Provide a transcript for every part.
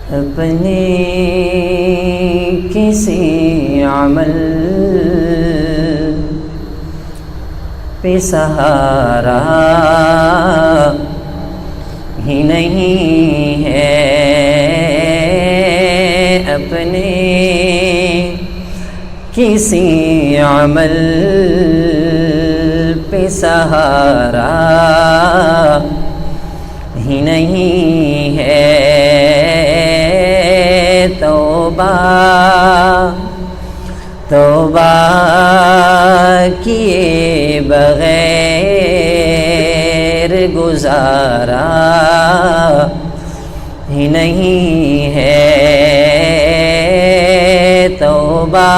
اپنے کسی عمل پہ سہارا ہی نہیں ہے، اپنے کسی عمل پہ سہارا ہی نہیں ہے، توبہ توبہ کیے بغیر گزارا ہی نہیں ہے، توبہ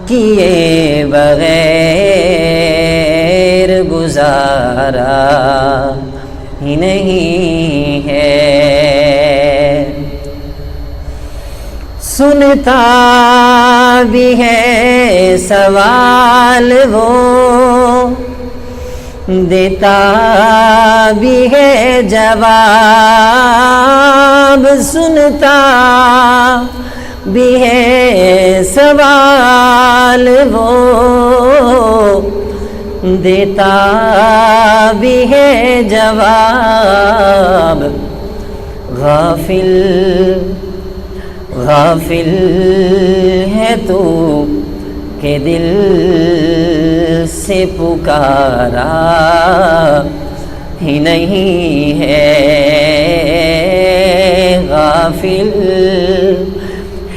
کیے بغیر گزارا ہی نہیں ہے۔ سنتا بھی ہے سوال وہ، دیتا بھی ہے جواب، سنتا بھی ہے سوال وہ، دیتا بھی ہے جواب، غافل غافل ہے تو کہ دل سے پکارا ہی نہیں ہے، غافل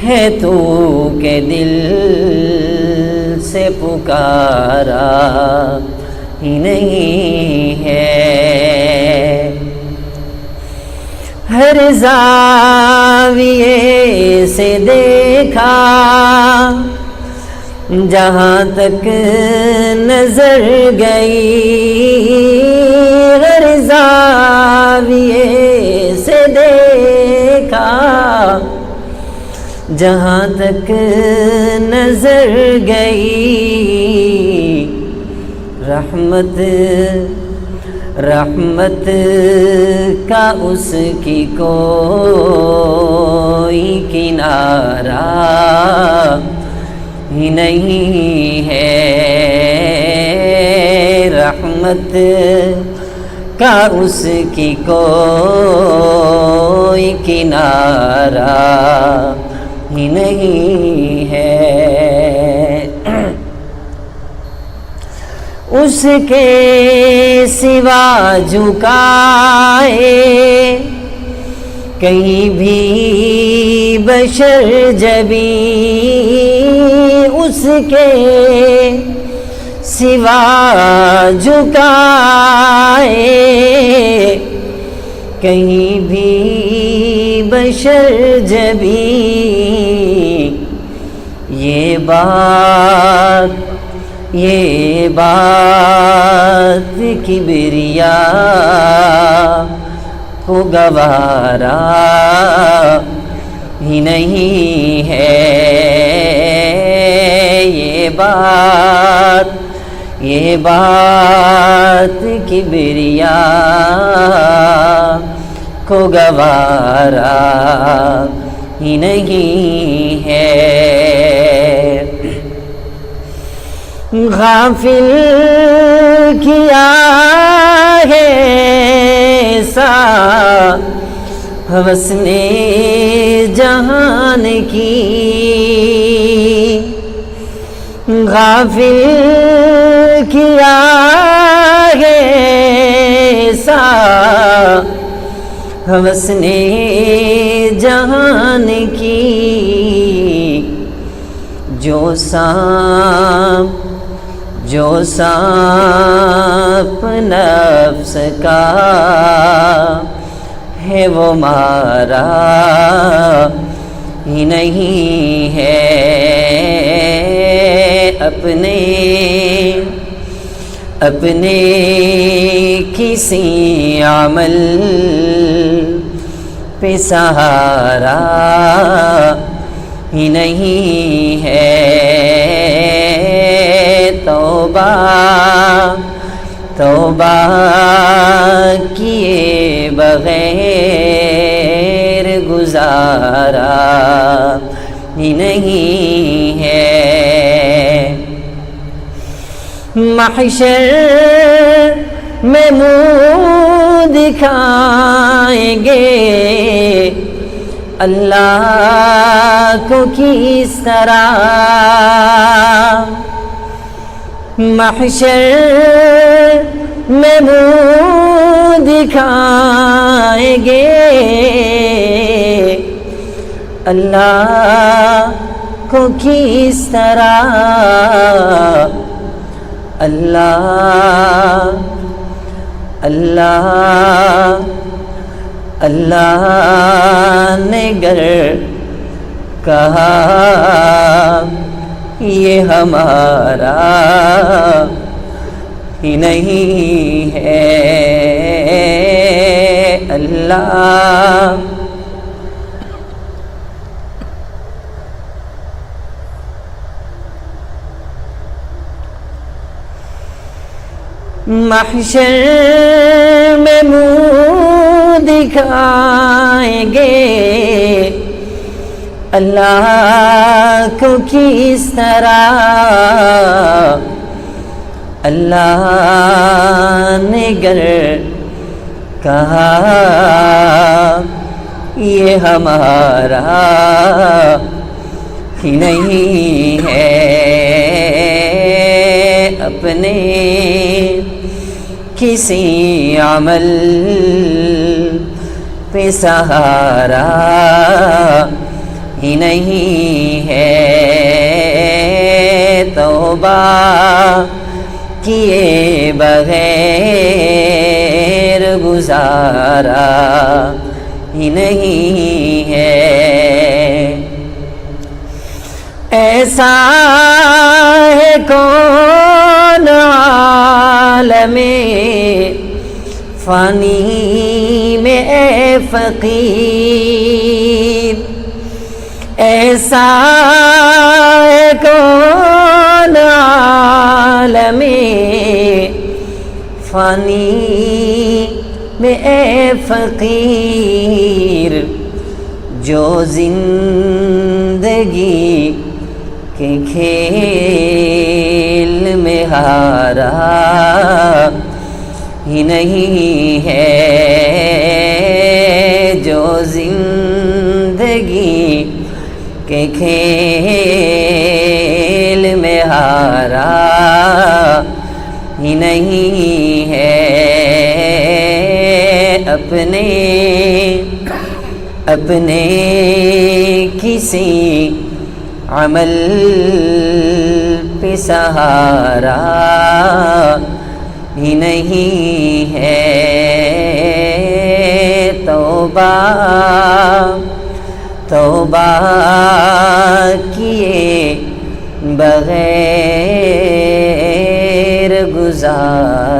ہے تو کہ دل سے پکارا ہی نہیں ہے، ہر زاویے سے دیکھا جہاں تک نظر گئی، ہر زاویے سے دیکھا جہاں تک نظر گئی، رحمت رحمت کا اس کی کوئی کنارہ ہی نہیں ہے، رحمت کا اس کی کوئی کنارہ ہی نہیں ہے، اس کے سوا جھکائے کہیں بھی بشر جبیں، اس کے سوا جھکائے کہیں بھی بشر جبیں، یہ بات کبریا کو گوارا ہی نہیں ہے، یہ بات کبریا کو گوارا ہی نہیں ہے، غافل کیا ہے ایسا ہوس نے جہان کی، غافل کیا ہے ایسا ہوس نے جہان کی، جو سانپ نفس کا ہے وہ مارا ہی نہیں ہے، اپنے کسی عمل پہ سہارا ہی نہیں ہے، توبہ کیے بغیر گزارا ہی نہیں ہے۔ محشر میں منہ دکھائیں گے اللہ کو کس طرح، محشر میں منہ دکھائیں گے اللہ کو کس طرح، اللہ اللہ اللہ نے گر کہا یہ ہمارا ہی نہیں ہے، اللہ محشر میں منہ دکھائیں گے اللہ کو کس طرح، اللہ نے گر کہا یہ ہمارا ہی نہیں ہے، اپنے کسی عمل پہ سہارا ہی نہیں ہے، توبہ کیے بغیر گزارا ہی نہیں ہے، ایسا ہے کون عالم فانی میں اے فقیر، ایسا ہے کون عالم فانی میں اے فقیر، جو زندگی کے کھیل میں ہارا ہی نہیں ہے، جو زندگی کے کھیل میں ہارا ہی نہیں ہے، اپنے کسی عمل پہ سہارا ہی نہیں ہے، توبہ کیے بغیر گزارا